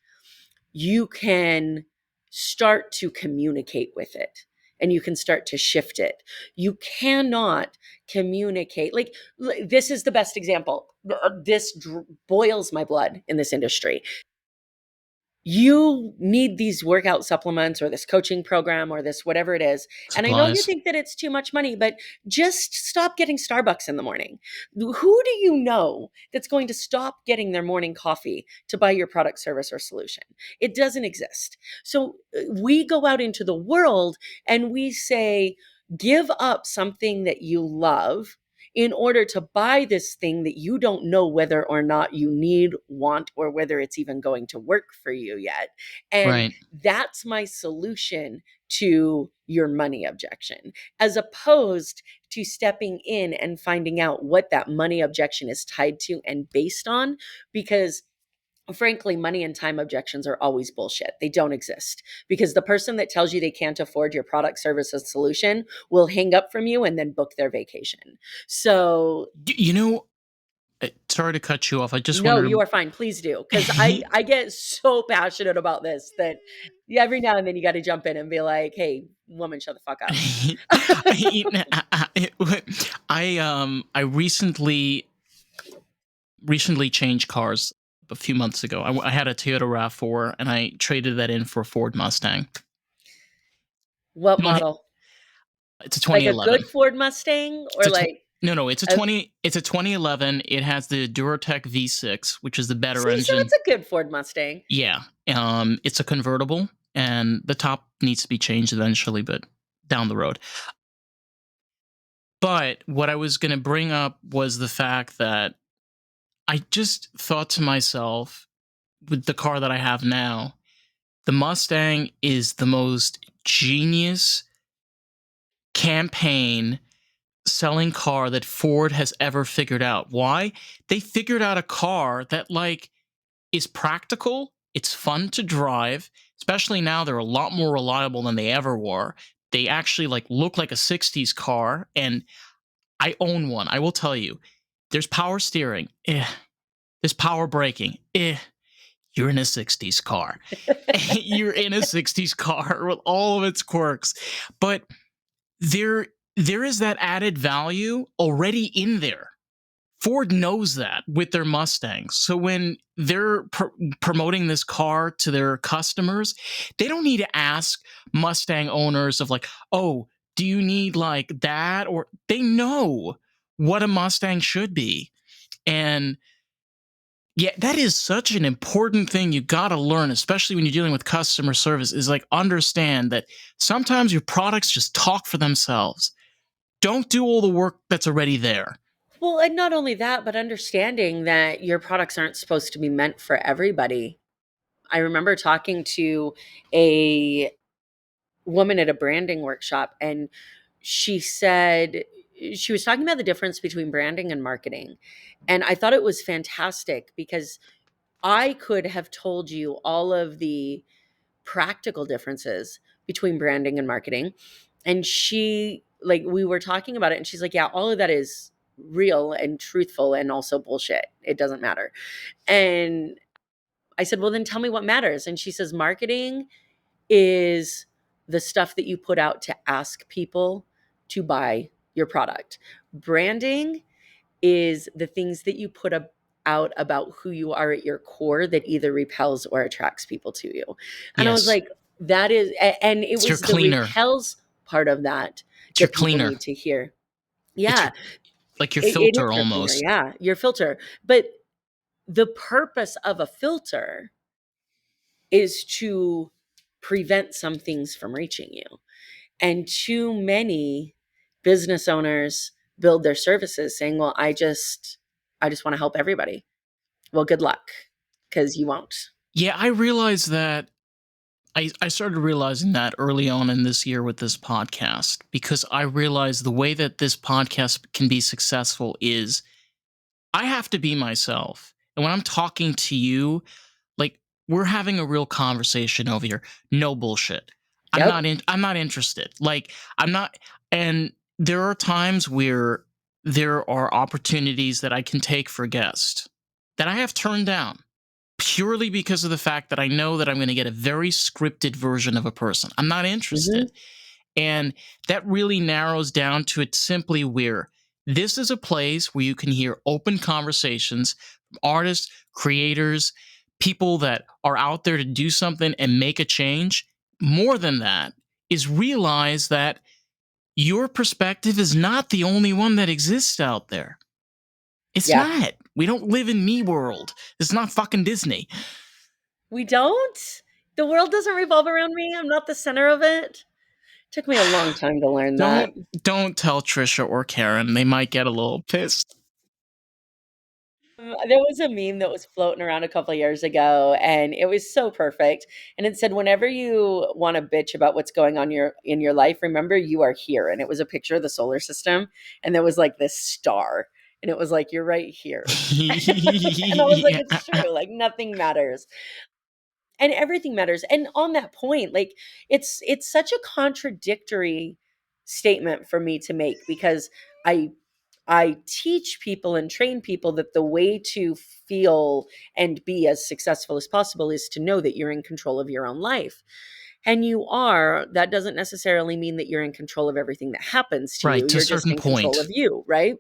you can start to communicate with it and you can start to shift it. You cannot communicate. Like, this is the best example. This boils my blood in this industry. you need these workout supplements or this coaching program or this whatever it is. And I know you Supplies. think that it's too much money, but just stop getting Starbucks in the morning. Who do you know that's going to stop getting their morning coffee to buy your product, service, or solution? It doesn't exist. So we go out into the world and we say, give up something that you love in order to buy this thing that you don't know whether or not you need, want, or whether it's even going to work for you yet. And Right. that's my solution to your money objection, as opposed to stepping in and finding out what that money objection is tied to and based on. Because frankly, money and time objections are always bullshit. They don't exist, because the person that tells you they can't afford your product, service, and solution will hang up from you and then book their vacation. So, You know, sorry to cut you off. I just no, wanted you to. are fine. Please do. Because I get so passionate about this that every now and then you got to jump in and be like, hey, woman, shut the fuck up. I recently changed cars a few months ago. I had a Toyota RAV4 and I traded that in for a Ford Mustang. What Don't hit- model? It's a Like a 2011. good Ford Mustang It's or a like no, a, it's a 2011. It has the Duratec V6, which is the better see, so engine. it's a good Ford Mustang. Yeah. It's a convertible and the top needs to be changed eventually, but down the road. But what I was going to bring up was the fact that I just thought to myself, with the car that I have now, the Mustang is the most genius campaign selling car that Ford has ever figured out. Why? They figured out a car that like is practical, it's fun to drive, especially now they're a lot more reliable than they ever were. They actually like look like a 60s car, and I own one. I will tell you. There's power steering. There's power braking. You're in a 60s car. You're in a 60s car with all of its quirks. But there there is that added value already in there. Ford knows that with their Mustangs. So when they're promoting this car to their customers, they don't need to ask Mustang owners of like, "Oh, do you need like that?" Or they know what a Mustang should be. And yeah, that is such an important thing you got to learn, especially when you're dealing with customer service, is like understand that sometimes your products just talk for themselves. Don't do all the work that's already there. Well, and not only that, but understanding that your products aren't supposed to be meant for everybody. I remember talking to a woman at a branding workshop, and she said she was talking about the difference between branding and marketing. And I thought it was fantastic because I could have told you all of the practical differences between branding and marketing. And she, like, we were talking about it, and she's like, yeah, all of that is real and truthful and also bullshit. It doesn't matter. And I said, well, then tell me what matters. And she says, marketing is the stuff that you put out to ask people to buy your product. Branding is the things that you put out about who you are at your core that either repels or attracts people to you. And I was Yes, like, that is, and it it's your was the cleaner. repels part of that It's your that people cleaner. need to hear. It's Yeah, your like your it filter is your cleaner. almost. Yeah, your filter. But the purpose of a filter is to prevent some things from reaching you. And too many business owners build their services saying, well, I just want to help everybody. Well, good luck, because you won't. Yeah, I realized that I started realizing that early on in this year with this podcast because I realized the way that this podcast can be successful is I have to be myself. And when I'm talking to you, like we're having a real conversation over here. No bullshit. Yep. I'm not interested. Like I'm not and there are times where there are opportunities that I can take for guests that I have turned down purely because of the fact that I know that I'm going to get a very scripted version of a person. I'm not Hmm. interested. And that really narrows down to it simply where this is a place where you can hear open conversations from artists, creators, people that are out there to do something and make a change, more than that, is realize that your perspective is not the only one that exists out there. It's Yeah. not. We don't live in me world. It's not fucking Disney. We don't? The world doesn't revolve around me. I'm not the center of it. Took me a long time to learn that. Don't tell Trisha or Karen. They might get a little pissed. There was a meme that was floating around a couple of years ago, and it was so perfect. And it said, "Whenever you want to bitch about what's going on in your life, remember you are here." And it was a picture of the solar system, and there was like this star, and it was like, "You're right here." And I was like, "It's true. Like nothing matters." And everything matters. And on that point, like it's such a contradictory statement for me to make because I I teach people and train people that the way to feel and be as successful as possible is to know that you're in control of your own life. And you are, that doesn't necessarily mean that you're in control of everything that happens to Right, you. to a You're just certain in control of point. you, right?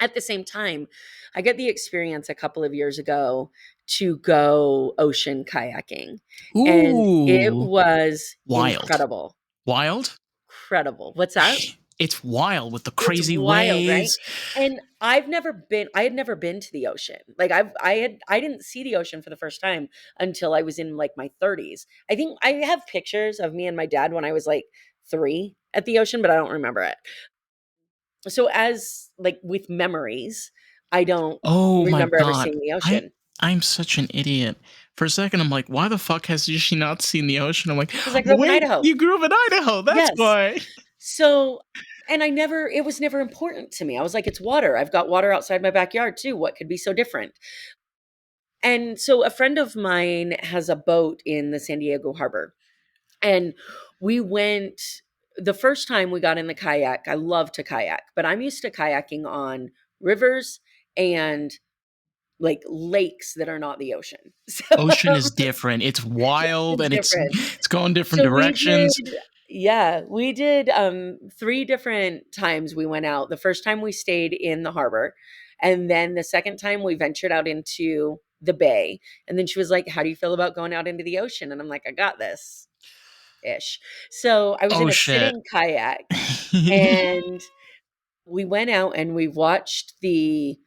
At the same time, I got the experience a couple of years ago to go ocean kayaking, and it Ooh, was wild. incredible. Wild? Incredible. What's that? It's wild with the It's crazy wild, right? waves. And I had never been to the ocean. Like I didn't see the ocean for the first time until I was in like my 30s. I think I have pictures of me and my dad when I was like 3 at the ocean, but I don't remember it. So as like with memories, I don't Oh my remember ever god. seeing the I ocean. I'm such an idiot. For a second, I'm like, why the fuck has she not seen the ocean? I'm like, 'Cause I grew up in wait, Idaho. you grew up in Idaho. That's Yes. why. So and it was never important to me. I was like, it's water. I've got water outside my backyard too. What could be so different? And so a friend of mine has a boat in the San Diego harbor. And we went the first time we got in the kayak. I love to kayak, but I'm used to kayaking on rivers and like lakes that are not the ocean. So Ocean is different. It's wild it's and different. it's going different So we directions. did yeah, we did 3 different times we went out. The first time we stayed in the harbor, and then the second time we ventured out into the bay. And then she was like, "How do you feel about going out into the ocean?" And I'm like, "I got this ish." So I was in Oh a shit. sitting kayak and we went out and we watched the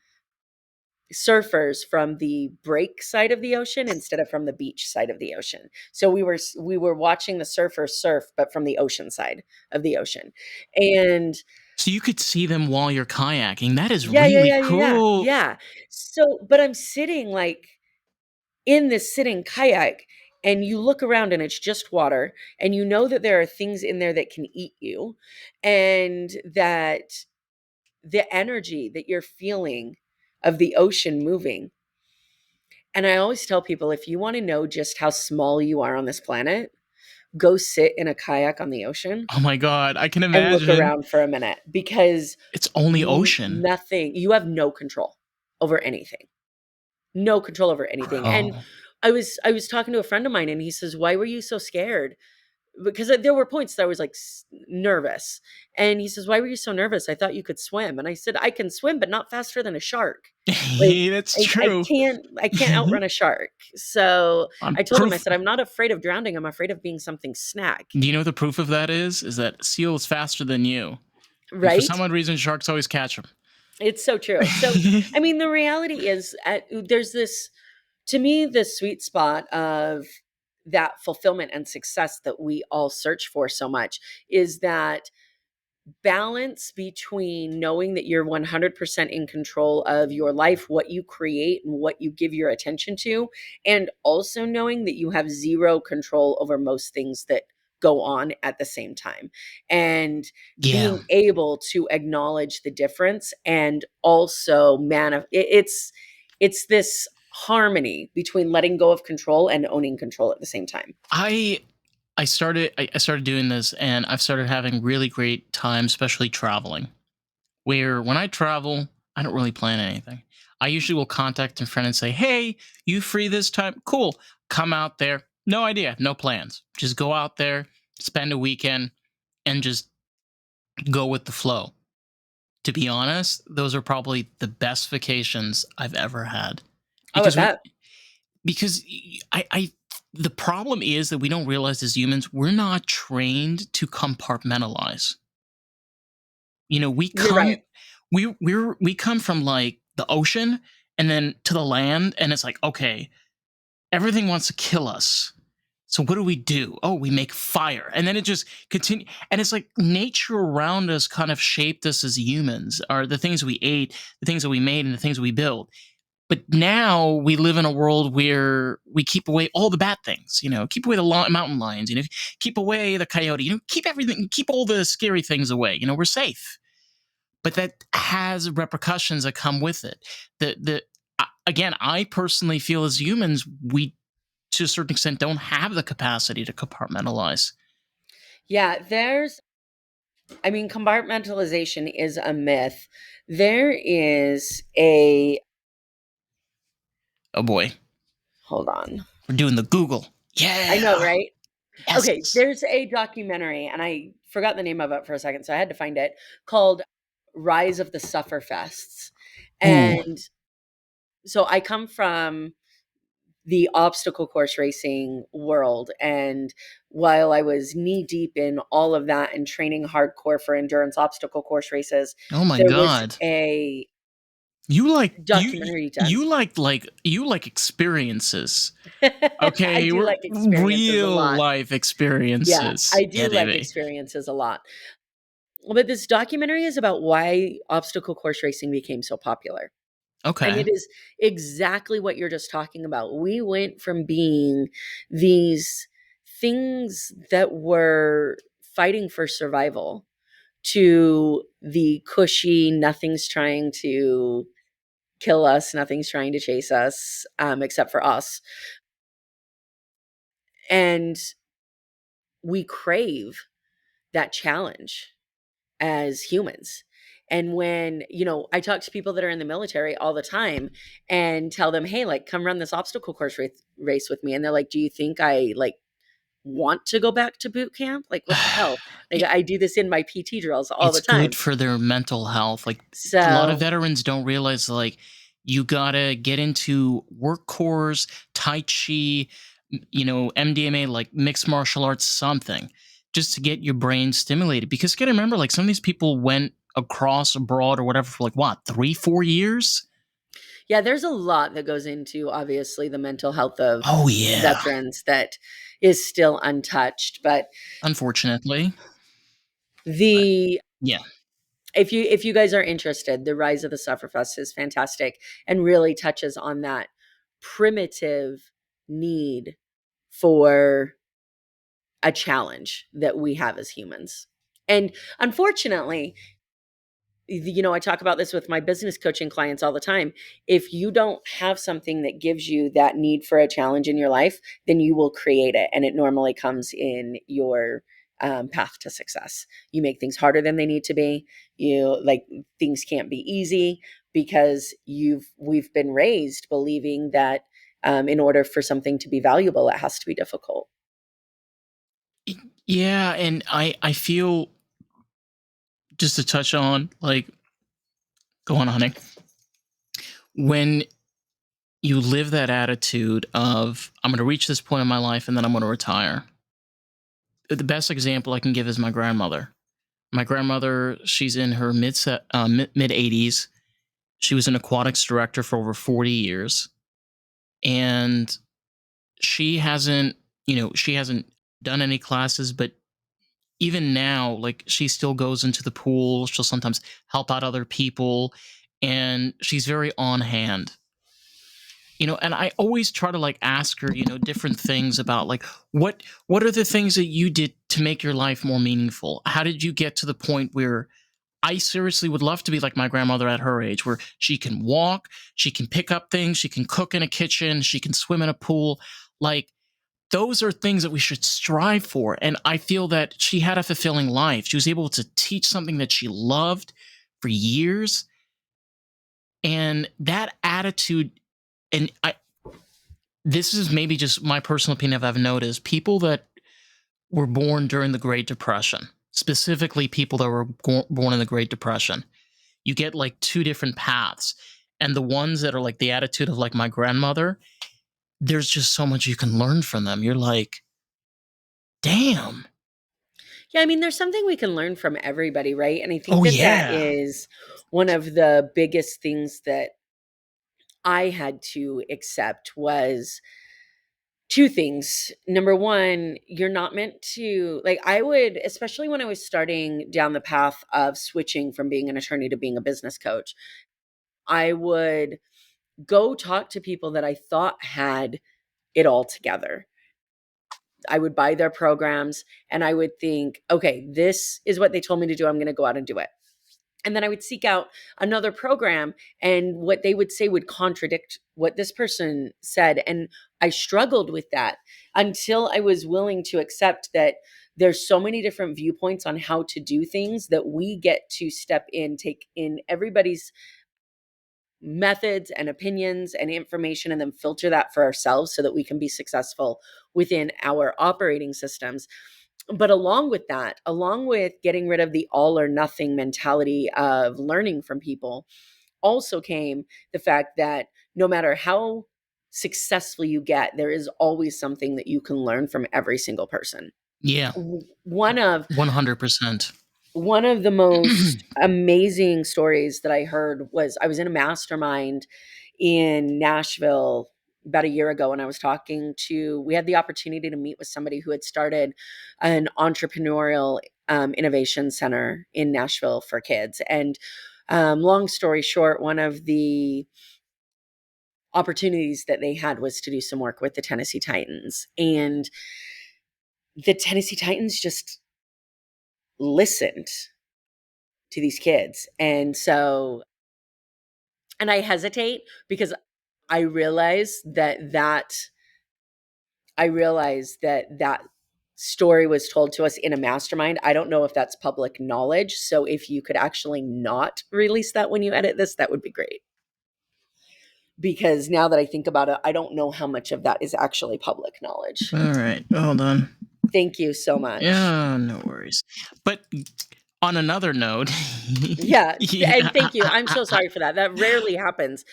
surfers from the break side of the ocean instead of from the beach side of the ocean. So we were watching the surfers surf, but from the ocean side of the ocean. And So you could see them while you're kayaking. That is yeah, yeah, really yeah, yeah, yeah, cool. yeah. So, but I'm sitting like in this sitting kayak, and you look around and it's just water, and you know that there are things in there that can eat you, and that the energy that you're feeling of the ocean moving. And I always tell people if you want to know just how small you are on this planet, go sit in a kayak on the ocean Oh my god, I can and look imagine. around for a minute because It's only ocean. you have no control over anything. No control over anything. And Bro. I was talking to a friend of mine and he says, "Why were you so scared?" Because there were points that I was like nervous. And he says, "Why were you so nervous? I thought you could swim." And I said, "I can swim, but not faster than a shark." Like That's true. I can't outrun a shark. So I'm I told him, I proof. said, "I'm not afraid of drowning. I'm afraid of being something snack." Do you know what the proof of that is? Is that seal is faster than you. And for Right? some odd reason, sharks always catch them. It's so true. So, I mean, the reality is there's this, to me, the sweet spot of that fulfillment and success that we all search for so much is that balance between knowing that you're 100% in control of your life, what you create and what you give your attention to, and also knowing that you have zero control over most things that go on at the same time. And Yeah. being able to acknowledge the difference and also it's this harmony between letting go of control and owning control at the same time. I started doing this and I've started having really great time, especially traveling. Where when I travel, I don't really plan anything. I usually will contact a friend and say, "Hey, you free this time? Cool. Come out there." No idea, no plans. Just go out there, spend a weekend, and just go with the flow. To be honest, those are probably the best vacations I've ever had. Oh, I Because bet. because the problem is that we don't realize as humans we're not trained to compartmentalize. We You're right. we come from like the ocean and then to the land, and it's like, okay, everything wants to kill us. So what do? Oh, we make fire. And then it just continue. And it's like nature around us kind of shaped us as humans, are the things we ate, the things that we made, and the things we built. But now we live in a world where we keep away all the bad things, keep away the mountain lions, keep away the coyote, keep everything, keep all the scary things away. We're safe. But that has repercussions that come with it. Again, I personally feel as humans, we to a certain extent don't have the capacity to compartmentalize. Yeah, compartmentalization is a myth. There is Oh boy, hold on. we're doing the Google. Yeah. I know, right? Yes. Okay, there's a documentary, and I forgot the name of it for a second, so I had to find it, called Rise of the Sufferfests. And so I come from the obstacle course racing world, and while I was knee deep in all of that and training hardcore for endurance obstacle course races, Oh my there was God. a You like documentary done. you like experiences. I Okay, do like experiences a real lot. life Yeah, experiences. I do like baby. experiences a lot. But this documentary is about why obstacle course racing became so popular. And Okay. it is exactly what you're just talking about. We went from being these things that were fighting for survival to the cushy, nothing's trying to kill us, nothing's trying to chase us, except for us. And we crave that challenge as humans. And when, I talk to people that are in the military all the time and tell them, hey, like, come run this obstacle course race with me. And they're like, do you think I like want to go back to boot camp? Like, what the hell? Like, I do this in my PT drills all the It's good time. for their mental health. Like, a lot of So, veterans don't realize, like, you gotta get into work cores, Tai Chi, MDMA, like mixed martial arts, something, just to get your brain stimulated. Because you gotta remember, like, some of these people went across abroad or whatever for like what, 3-4 years. yeah, there's a lot that goes into obviously the mental health of Oh yeah, veterans that is still untouched. But unfortunately. the Yeah. if you guys are interested, the Rise of the Sufferfest is fantastic and really touches on that primitive need for a challenge that we have as humans. And unfortunately, I talk about this with my business coaching clients all the time. If you don't have something that gives you that need for a challenge in your life, then you will create it. And it normally comes in your path to success. You make things harder than they need to be. Things can't be easy because we've been raised believing that in order for something to be valuable, it has to be difficult. Yeah, and I feel, just to touch on, like, go on, honey. When you live that attitude of, I'm going to reach this point in my life and then I'm going to retire. The best example I can give is my grandmother. My grandmother, she's in her mid 80s. She was an aquatics director for over 40 years. And she hasn't done any classes, but even now, like, she still goes into the pool. She'll sometimes help out other people, and she's very on hand. And I always try to, like, ask her, different things about, like, what are the things that you did to make your life more meaningful? How did you get to the point where I seriously would love to be like my grandmother at her age, where she can walk, she can pick up things, she can cook in a kitchen, she can swim in a pool. Like, those are things that we should strive for. And I feel that she had a fulfilling life. She was able to teach something that she loved for years. And that attitude, and this is maybe just my personal opinion, I've noticed people that were born during the Great Depression, specifically people that were born in the Great Depression, you get like two different paths. And the ones that are like the attitude of like my grandmother, there's just so much you can learn from them. You're like, damn. Yeah, I mean, there's something we can learn from everybody, right? And I think Oh that that yeah. is one of the biggest things that I had to accept was two things. Number one, you're not meant to, like, I would, especially when I was starting down the path of switching from being an attorney to being a business coach, I would go talk to people that I thought had it all together. I would buy their programs and I would think, okay, this is what they told me to do. I'm going to go out and do it. And then I would seek out another program, and what they would say would contradict what this person said. And I struggled with that until I was willing to accept that there's so many different viewpoints on how to do things that we get to step in, take in everybody's methods and opinions and information, and then filter that for ourselves so that we can be successful within our operating systems. But along with that, along with getting rid of the all or nothing mentality of learning from people, also came the fact that no matter how successful you get, there is always something that you can learn from every single person. Yeah. One of 100%. one of the most amazing stories that I heard was I was in a mastermind in Nashville about a year ago, and I was talking to, we had the opportunity to meet with somebody who had started an entrepreneurial innovation center in Nashville for kids. And long story short, one of the opportunities that they had was to do some work with the Tennessee Titans. And the Tennessee Titans just listened to these kids. And I hesitate because I realize that story was told to us in a mastermind. I don't know if that's public knowledge. So if you could actually not release that when you edit this, that would be great. Because now that I think about it, I don't know how much of that is actually public knowledge. All right. Hold on. Thank you so much. Yeah, no worries. But on another note, Yeah. yeah. And thank you. I'm so sorry for that. That rarely happens.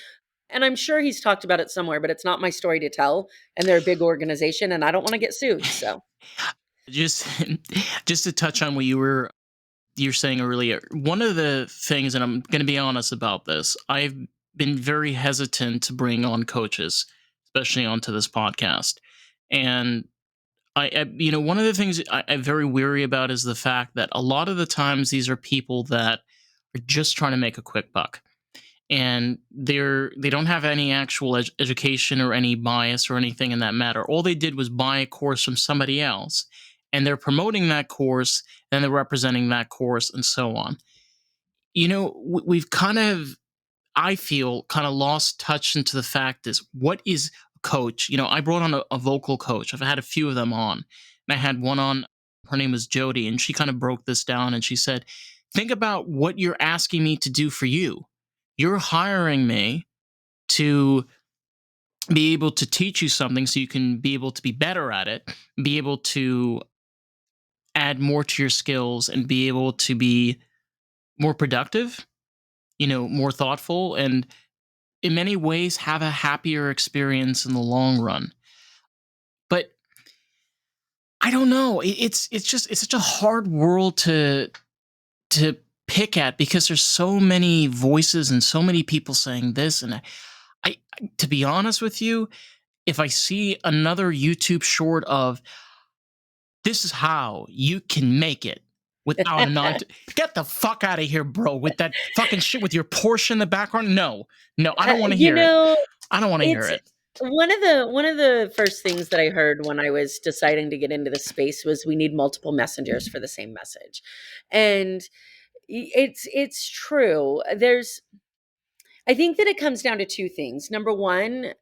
And I'm sure he's talked about it somewhere, but it's not my story to tell. And they're a big organization and I don't want to get sued. So, just just to touch on what you're saying earlier, one of the things, and I'm going to be honest about this, I've been very hesitant to bring on coaches, especially onto this podcast. And one of the things I'm very weary about is the fact that a lot of the times these are people that are just trying to make a quick buck, and they don't have any actual education or any bias or anything in that matter. All they did was buy a course from somebody else, and they're promoting that course, then they're representing that course, and so on. We've kind of, I feel, kind of lost touch into the fact is what is a coach. I brought on a vocal coach. I've had a few of them on, and I had one on. Her name was Jody, and she kind of broke this down, and she said, think about what you're asking me to do for you. You're hiring me to be able to teach you something so you can be able to be better at it, be able to add more to your skills, and be able to be more productive, more thoughtful, and in many ways have a happier experience in the long run. But I don't know. It's such a hard world to pick at, because there's so many voices and so many people saying this. And I to be honest with you, if I see another YouTube short of this is how you can make it without a non, get the fuck out of here, bro, with that fucking shit with your Porsche in the background. No, I don't want to you hear it. know, I don't want to hear it's it. one of the first things that I heard when I was deciding to get into this space was we need multiple messengers for the same message. And it's true. I think that it comes down to two things. Number one,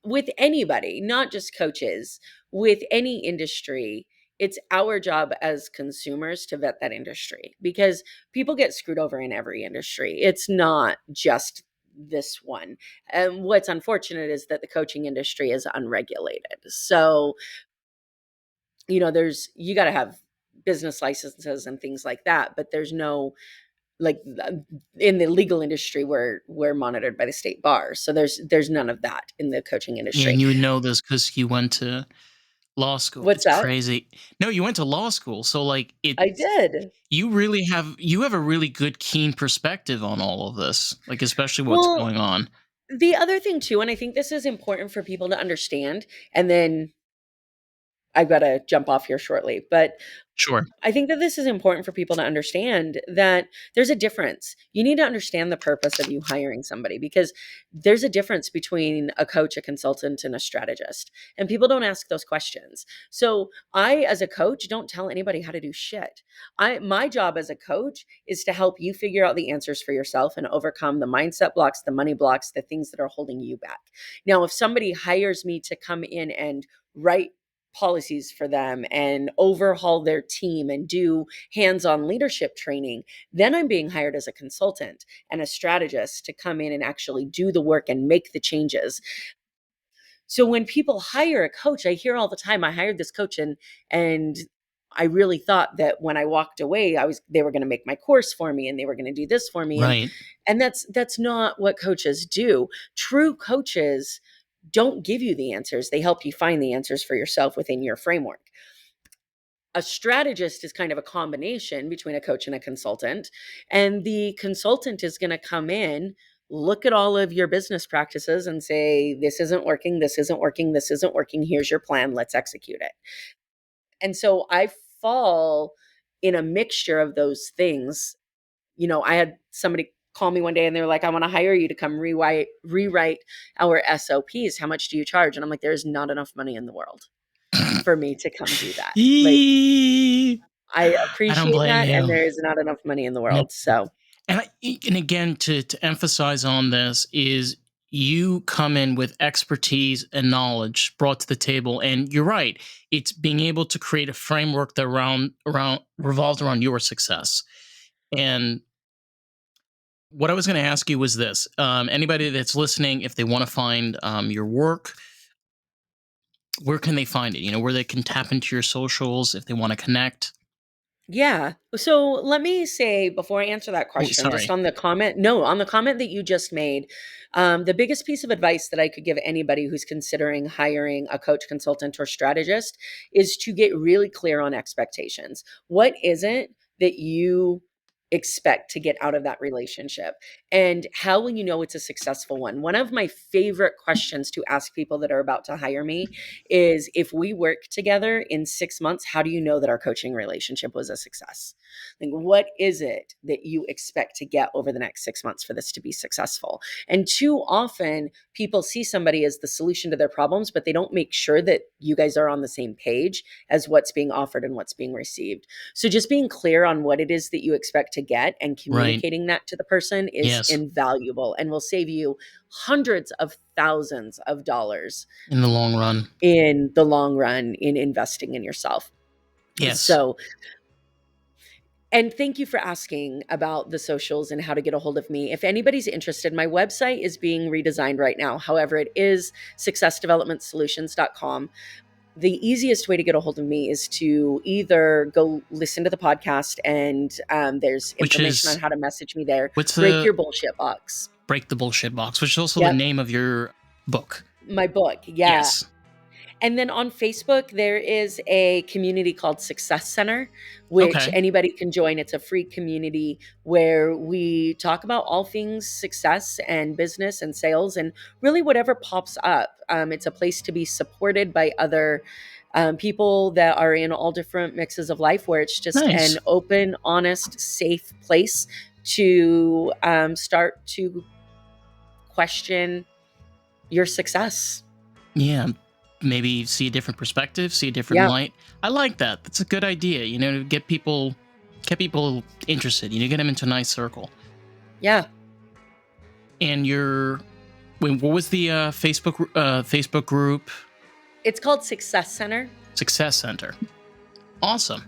with anybody, not just coaches, with any industry, it's our job as consumers to vet that industry, because people get screwed over in every industry. It's not just this one. And what's unfortunate is that the coaching industry is unregulated. So, you got to have business licenses and things like that, but there's no like in the legal industry, we're monitored by the state bar. So there's none of that in the coaching Yeah, industry. and you would know this because you went to law school. What's It's that? crazy. No, you went to law school, so like I it's did. you have a really good keen perspective on all of this, like especially what's Well, going on. the other thing too, and I think this is important for people to understand, and then I've got to jump off here shortly, but Sure. I think that this is important for people to understand that there's a difference. You need to understand the purpose of you hiring somebody, because there's a difference between a coach, a consultant, and a strategist. And people don't ask those questions. So I, as a coach, don't tell anybody how to do shit. My job as a coach is to help you figure out the answers for yourself and overcome the mindset blocks, the money blocks, the things that are holding you back. Now, if somebody hires me to come in and write policies for them and overhaul their team and do hands-on leadership training, then I'm being hired as a consultant and a strategist to come in and actually do the work and make the changes. So when people hire a coach, I hear all the time, I hired this coach and I really thought that when I walked away, they were going to make my course for me and they were going to do this for me. Right. And that's not what coaches do. True coaches don't give you the answers. They help you find the answers for yourself within your framework. A strategist is kind of a combination between a coach and a consultant. And the consultant is going to come in, look at all of your business practices and say, this isn't working, this isn't working, this isn't working. Here's your plan. Let's execute it. And so I fall in a mixture of those things. You know, I had somebody call me one day and they were like, I want to hire you to come rewrite our SOPs. How much do you charge? And I'm like, there's not enough money in the world for me to come do that. Like, Eee. I I don't appreciate blame that, and you. there is not enough money in the No. world. So, And again, to emphasize on this is you come in with expertise and knowledge brought to the table, and you're right. It's being able to create a framework that around revolves around your success. And what I was going to ask you was this: anybody that's listening, if they want to find your work, where can they find it? You know, where they can tap into your socials if they want to connect. yeah. So let me say before I answer that Oh, question, just sorry. on the comment, that you just made, the biggest piece of advice that I could give anybody who's considering hiring a coach, consultant, or strategist is to get really clear on expectations. What is it that you expect to get out of that relationship? And how will you know it's a successful one? One of my favorite questions to ask people that are about to hire me is, if we work together in 6 months, how do you know that our coaching relationship was a success? Like, what is it that you expect to get over the next 6 months for this to be successful? And too often people see somebody as the solution to their problems, but they don't make sure that you guys are on the same page as what's being offered and what's being received. So just being clear on what it is that you expect to get and Right. communicating that to the person is Yes. invaluable and will save you hundreds of thousands of dollars In the long run. in the long run in investing in yourself. Yes. So, and thank you for asking about the socials and how to get a hold of me. If anybody's interested, my website is being redesigned right now. However, it is successdevelopmentsolutions.com. The easiest way to get a hold of me is to either go listen to the podcast, and there's Which information on is how to message me there. what's Break the your bullshit box. Break the Bullshit Box, which is also the Yep. name of your book. My book. Yeah. Yes. And then on Facebook, there is a community called Success Center, which Okay. anybody can join. It's a free community where we talk about all things success and business and sales and really whatever pops up. It's a place to be supported by other people that are in all different mixes of life, where it's just Nice. an open, honest, safe place to start to question your success. Yeah. Maybe see a different perspective, see a different Yeah. light. I like that. That's a good idea. You know, to get people interested. You know, get them into a nice circle. Yeah. And what was the Facebook group? It's called Success Center. Success Center. Awesome.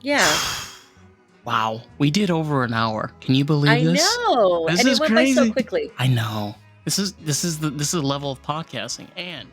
Yeah. Wow, we did over an hour. Can you believe I this? know. This And is it went by so crazy. quickly. I know. This is the level of podcasting, and